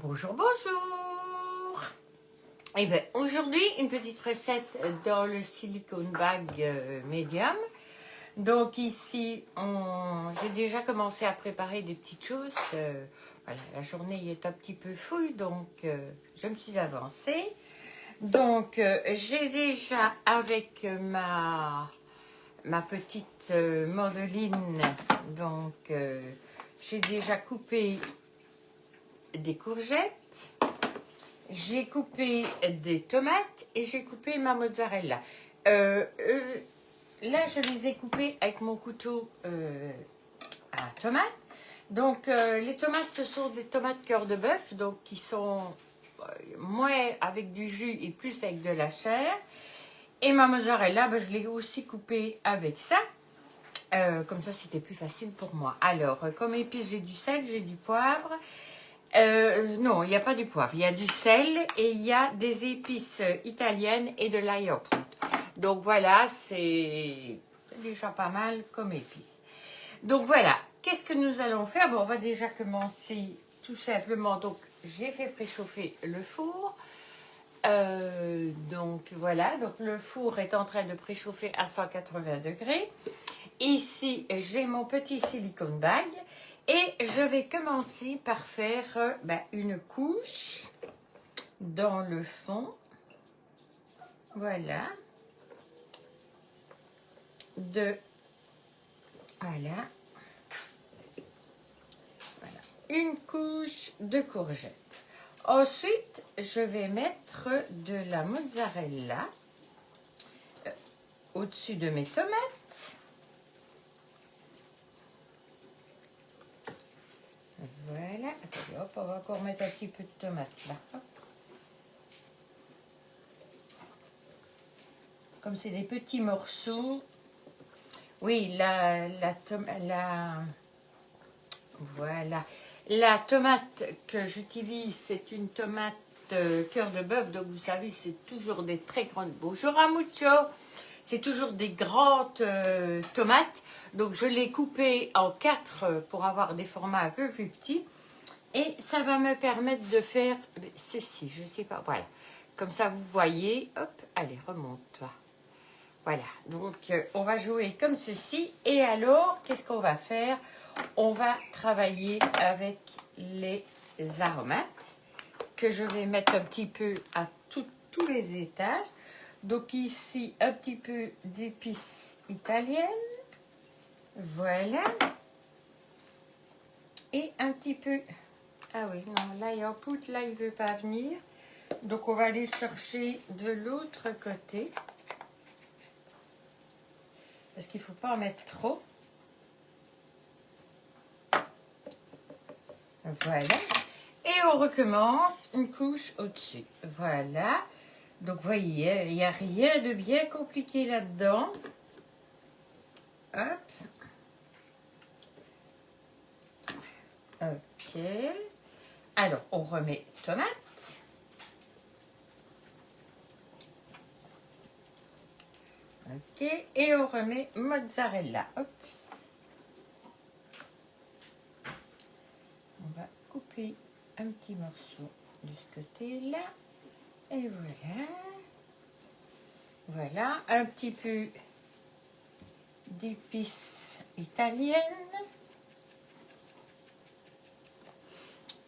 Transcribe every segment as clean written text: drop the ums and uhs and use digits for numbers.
Bonjour, bonjour. Et bien, aujourd'hui, une petite recette dans le silicone bag médium. Donc ici, j'ai déjà commencé à préparer des petites choses. Voilà, la journée est un petit peu full, donc je me suis avancée. Donc, j'ai déjà avec ma petite mandoline, donc j'ai déjà coupé des courgettes. J'ai coupé des tomates et j'ai coupé ma mozzarella. Là, je les ai coupées avec mon couteau à tomates. Donc, les tomates, ce sont des tomates cœur de bœuf, donc qui sont moins avec du jus et plus avec de la chair. Et ma mozzarella, ben, je l'ai aussi coupée avec ça. Comme ça, c'était plus facile pour moi. Alors, comme épices, j'ai du sel, j'ai du poivre. Non, il n'y a pas du poivre. Il y a du sel et il y a des épices italiennes et de l'ail en poudre. Donc voilà, c'est déjà pas mal comme épices. Donc voilà, qu'est-ce que nous allons faire? Bon, on va déjà commencer tout simplement. Donc, j'ai fait préchauffer le four. Donc voilà, donc le four est en train de préchauffer à 180 degrés. Ici, j'ai mon petit silicone bag. Et je vais commencer par faire une couche dans le fond. Voilà. Voilà. Une couche de courgettes. Ensuite, je vais mettre de la mozzarella au-dessus de mes tomates. Voilà. Attendez, hop, on va encore mettre un petit peu de tomate là. Hop. Comme c'est des petits morceaux. Oui, voilà. La tomate que j'utilise, c'est une tomate cœur de bœuf. Donc, vous savez, c'est toujours des très grandes... Bonjour à Mucho. C'est toujours des grandes tomates. Donc, je l'ai coupée en 4 pour avoir des formats un peu plus petits. Et ça va me permettre de faire ceci. Je ne sais pas. Voilà. Comme ça, vous voyez. Hop, allez, remonte-toi. Voilà. Donc, on va jouer comme ceci. Et alors, qu'est-ce qu'on va faire? On va travailler avec les aromates que je vais mettre un petit peu à tous les étages. Donc ici, un petit peu d'épices italiennes. Voilà. Et un petit peu... Ah oui, non, là, il y a un poudre, là, il ne veut pas venir. Donc, on va aller chercher de l'autre côté. Parce qu'il ne faut pas en mettre trop. Voilà. Et on recommence une couche au-dessus. Voilà. Donc, vous voyez, il n'y a rien de bien compliqué là-dedans. Hop. Ok. Alors, on remet tomate. Ok. Et on remet mozzarella. Hop. On va couper un petit morceau de ce côté-là. Et voilà. Voilà. Un petit peu d'épices italiennes.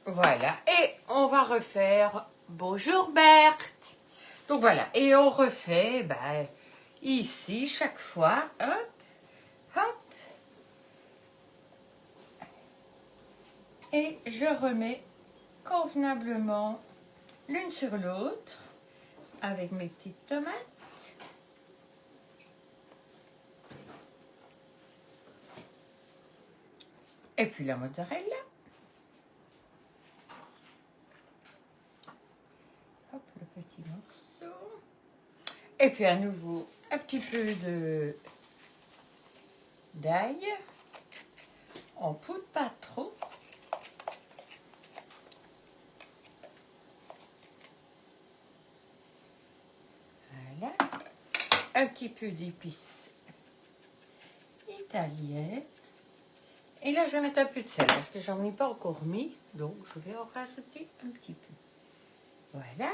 Voilà. Et on va refaire bonjour Berthe. Donc voilà. Et on refait ici chaque fois. Hop. Hop. Et je remets convenablement l'une sur l'autre avec mes petites tomates. Et puis la mozzarella. Hop, le petit morceau. Et puis à nouveau, un petit peu d'ail. On poudre pas trop. Voilà. Un petit peu d'épices italiennes. Et là, je vais mettre un peu de sel parce que j'en ai pas encore mis. Donc, je vais en rajouter un petit peu. Voilà.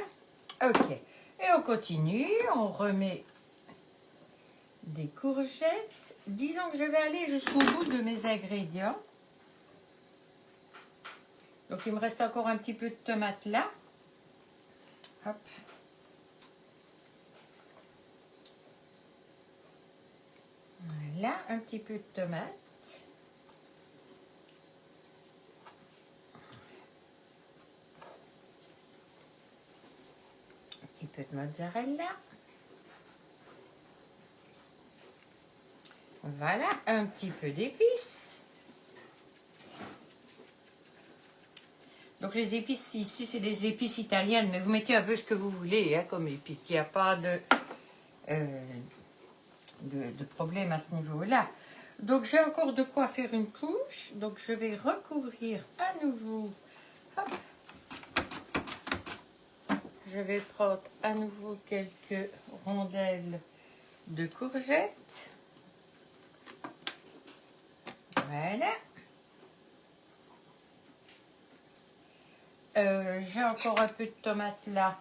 Ok. Et on continue. On remet des courgettes. Disons que je vais aller jusqu'au bout de mes ingrédients. Donc, il me reste encore un petit peu de tomates là. Hop. Voilà, un petit peu de tomates. Un petit peu de mozzarella. Voilà, un petit peu d'épices. Donc les épices ici, c'est des épices italiennes, mais vous mettez un peu ce que vous voulez hein, comme épices. Il n'y a pas de problème à ce niveau-là. Donc j'ai encore de quoi faire une couche. Donc je vais recouvrir à nouveau. Hop. Je vais prendre à nouveau quelques rondelles de courgettes. Voilà. J'ai encore un peu de tomates là.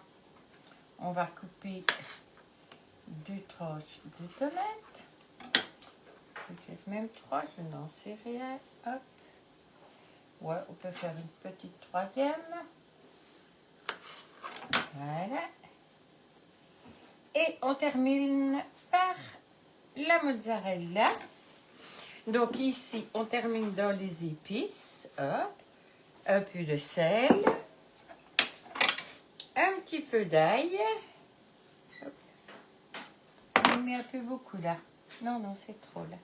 On va couper 2 tranches de tomates. Peut-être même 3, je n'en sais rien. Hop. Ouais, on peut faire une petite troisième. Voilà. Et on termine par la mozzarella. Donc ici, on termine dans les épices. Hop. Un peu de sel. Un petit peu d'ail. On met un peu beaucoup là. Non, non, c'est trop là.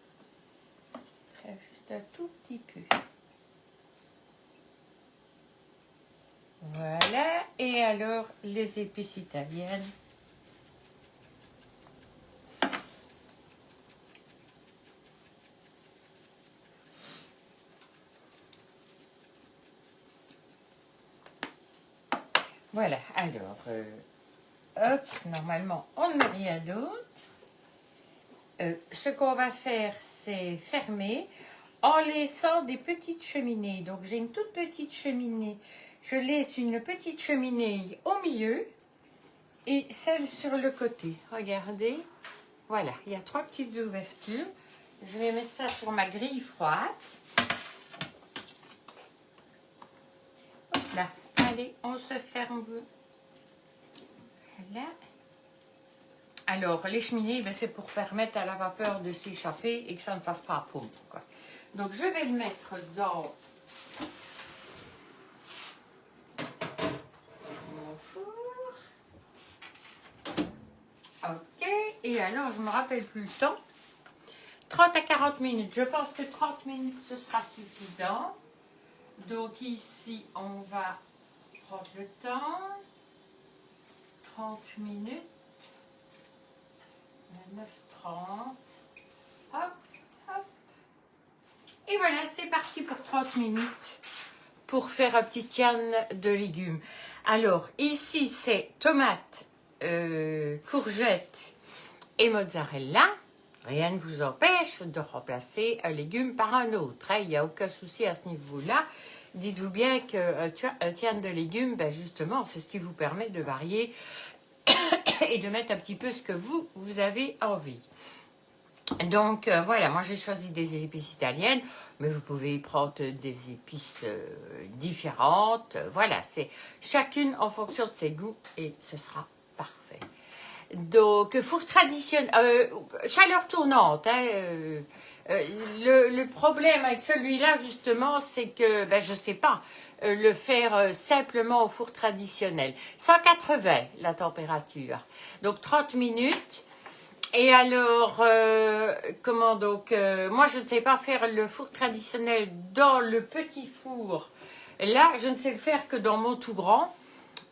Juste un tout petit peu. Voilà. Et alors, les épices italiennes. Voilà. Alors, hop, normalement, on ne met rien d'autre. Ce qu'on va faire, c'est fermer en laissant des petites cheminées. Donc, j'ai une toute petite cheminée. Je laisse une petite cheminée au milieu et celle sur le côté. Regardez. Voilà, il y a 3 petites ouvertures. Je vais mettre ça sur ma grille froide. Hop là. Allez, on se ferme. Voilà. Alors, les cheminées, ben, c'est pour permettre à la vapeur de s'échapper et que ça ne fasse pas poudre. Donc, je vais le mettre dans mon four. Ok. Et alors, je ne me rappelle plus le temps. 30 à 40 minutes. Je pense que 30 minutes, ce sera suffisant. Donc, ici, on va prendre le temps. 30 minutes. 29,30. Hop, hop. Et voilà, c'est parti pour 30 minutes pour faire un petit tian de légumes. Alors, ici, c'est tomates, courgettes et mozzarella. Rien ne vous empêche de remplacer un légume par un autre. Hein. Il n'y a aucun souci à ce niveau-là. Dites-vous bien qu'un tian de légumes, ben justement, c'est ce qui vous permet de varier et de mettre un petit peu ce que vous avez envie. Donc voilà, moi j'ai choisi des épices italiennes, mais vous pouvez prendre des épices différentes. Voilà, c'est chacune en fonction de ses goûts et ce sera parfait. Donc four traditionnel, chaleur tournante. Hein, le problème avec celui-là justement, c'est que ben, je ne sais pas le faire simplement au four traditionnel. 180 la température, donc 30 minutes. Et alors, comment donc, moi je ne sais pas faire le four traditionnel dans le petit four. Là, je ne sais le faire que dans mon tout grand.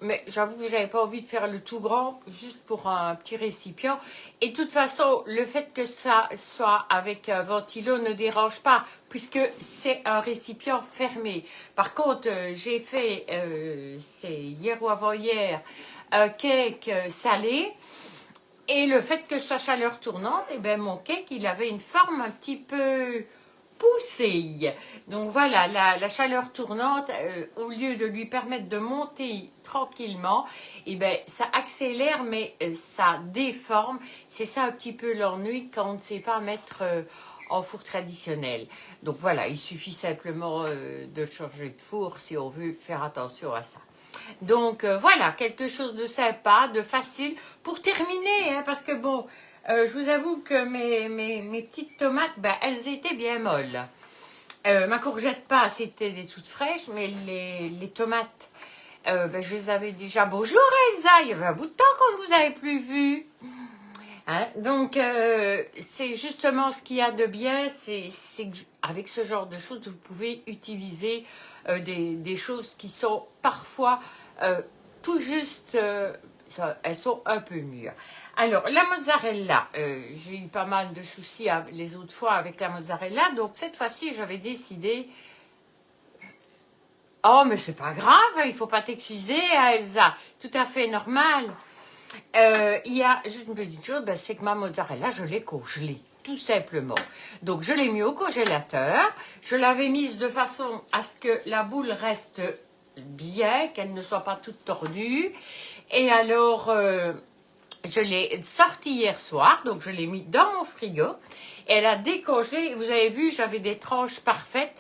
Mais j'avoue que j'avais pas envie de faire le tout grand, juste pour un petit récipient. Et de toute façon, le fait que ça soit avec un ventilo ne dérange pas, puisque c'est un récipient fermé. Par contre, j'ai fait, c'est hier ou avant-hier, un cake salé. Et le fait que ce soit chaleur tournante, eh ben mon cake, il avait une forme un petit peu pousser. Donc voilà, la chaleur tournante, au lieu de lui permettre de monter tranquillement, eh ben, ça accélère, mais ça déforme. C'est ça un petit peu l'ennui quand on ne sait pas mettre en four traditionnel. Donc voilà, il suffit simplement de changer de four si on veut faire attention à ça. Donc voilà, quelque chose de sympa, de facile pour terminer, hein, parce que bon, je vous avoue que mes petites tomates, ben, elles étaient bien molles. Ma courgette passe, c'était des toutes fraîches, mais les tomates, ben, je les avais déjà. Bonjour Elsa, il y avait un bout de temps qu'on ne vous avait plus vu. Hein? Donc, c'est justement ce qu'il y a de bien, c'est que avec ce genre de choses, vous pouvez utiliser des choses qui sont parfois tout juste, elles sont un peu mûres. Alors, la mozzarella, j'ai eu pas mal de soucis les autres fois avec la mozzarella, donc cette fois-ci, j'avais décidé... Oh, mais c'est pas grave, il faut pas t'excuser, Elsa, tout à fait normal. Il y a juste une petite chose, ben, c'est que ma mozzarella, je l'ai congelée, tout simplement. Donc, je l'ai mis au congélateur. Je l'avais mise de façon à ce que la boule reste bien, qu'elle ne soit pas toute tordue. Et alors, je l'ai sortie hier soir, donc je l'ai mis dans mon frigo. Elle a décongelé. Vous avez vu, j'avais des tranches parfaites.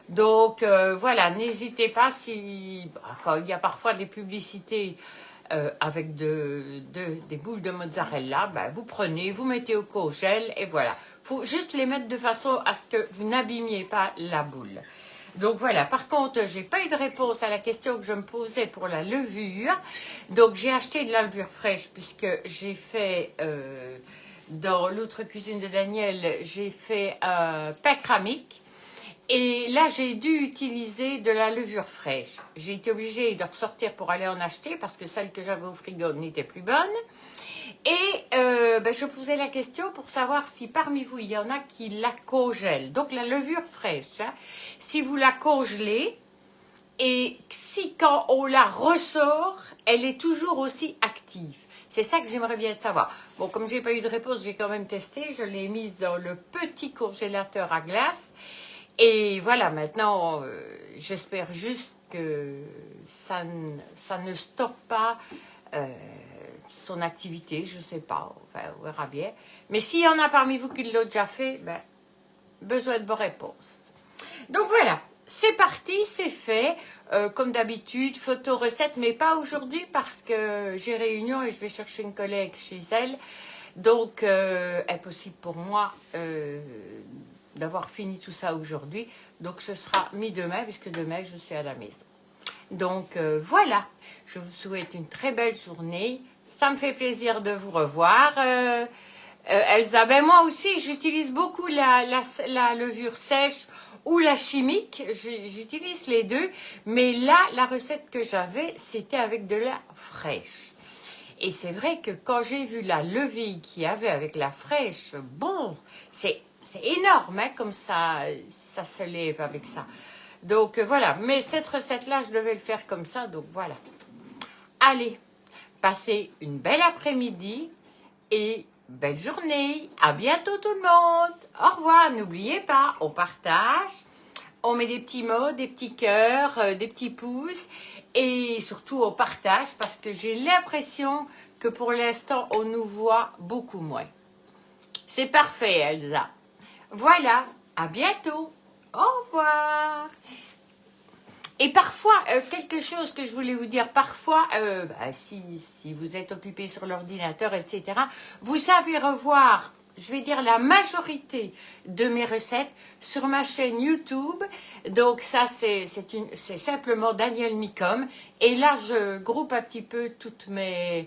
Donc, voilà, n'hésitez pas si... Quand il y a parfois des publicités... avec des boules de mozzarella, ben, vous prenez, vous mettez au congèle et voilà. Il faut juste les mettre de façon à ce que vous n'abîmiez pas la boule. Donc voilà, par contre, j'ai pas eu de réponse à la question que je me posais pour la levure. Donc j'ai acheté de la levure fraîche puisque j'ai fait, dans l'autre cuisine de Daniel, j'ai fait un pain cramique. Et là, j'ai dû utiliser de la levure fraîche. J'ai été obligée de ressortir pour aller en acheter parce que celle que j'avais au frigo n'était plus bonne. Et ben, je posais la question pour savoir si parmi vous, il y en a qui la congèlent. Donc la levure fraîche, hein, si vous la congelez et si quand on la ressort, elle est toujours aussi active. C'est ça que j'aimerais bien savoir. Bon, comme je n'ai pas eu de réponse, j'ai quand même testé. Je l'ai mise dans le petit congélateur à glace. Et voilà, maintenant, j'espère juste que ça ne stoppe pas son activité, je ne sais pas, enfin, on verra bien. Mais s'il y en a parmi vous qui l'ont déjà fait, ben, besoin de vos réponses. Donc voilà, c'est parti, c'est fait. Comme d'habitude, photo recette, mais pas aujourd'hui parce que j'ai réunion et je vais chercher une collègue chez elle. Donc, impossible pour moi d'avoir fini tout ça aujourd'hui. Donc, ce sera mi-demain, puisque demain, je suis à la maison. Donc, voilà. Je vous souhaite une très belle journée. Ça me fait plaisir de vous revoir. Elsa, ben moi aussi, j'utilise beaucoup la levure sèche ou la chimique. J'utilise les deux. Mais là, la recette que j'avais, c'était avec de la fraîche. Et c'est vrai que quand j'ai vu la levure qu'il y avait avec la fraîche, bon, c'est énorme, hein, comme ça se lève avec ça. Donc voilà, mais cette recette-là, je devais le faire comme ça, donc voilà. Allez, passez une belle après-midi et belle journée. À bientôt tout le monde. Au revoir, n'oubliez pas, on partage, on met des petits mots, des petits cœurs, des petits pouces. Et surtout, on partage parce que j'ai l'impression que pour l'instant, on nous voit beaucoup moins. C'est parfait, Elsa. Voilà, à bientôt. Au revoir. Et parfois, quelque chose que je voulais vous dire, parfois, si vous êtes occupé sur l'ordinateur, etc., vous savez revoir, je vais dire la majorité de mes recettes sur ma chaîne YouTube. Donc ça, c'est simplement Daniel Micom. Et là, je groupe un petit peu toutes mes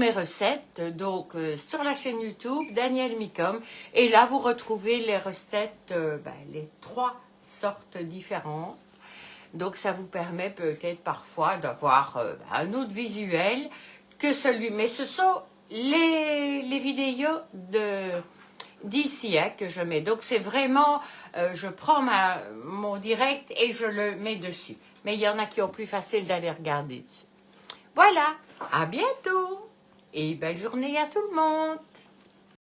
recettes. Donc sur la chaîne YouTube, Daniel Micom. Et là, vous retrouvez les recettes, les 3 sortes différentes. Donc, ça vous permet peut-être parfois d'avoir un autre visuel que celui. Mais ce sont les vidéos d'ici que je mets. Donc, c'est vraiment, je prends mon direct et je le mets dessus. Mais il y en a qui ont plus facile d'aller regarder dessus. Voilà, à bientôt et belle journée à tout le monde.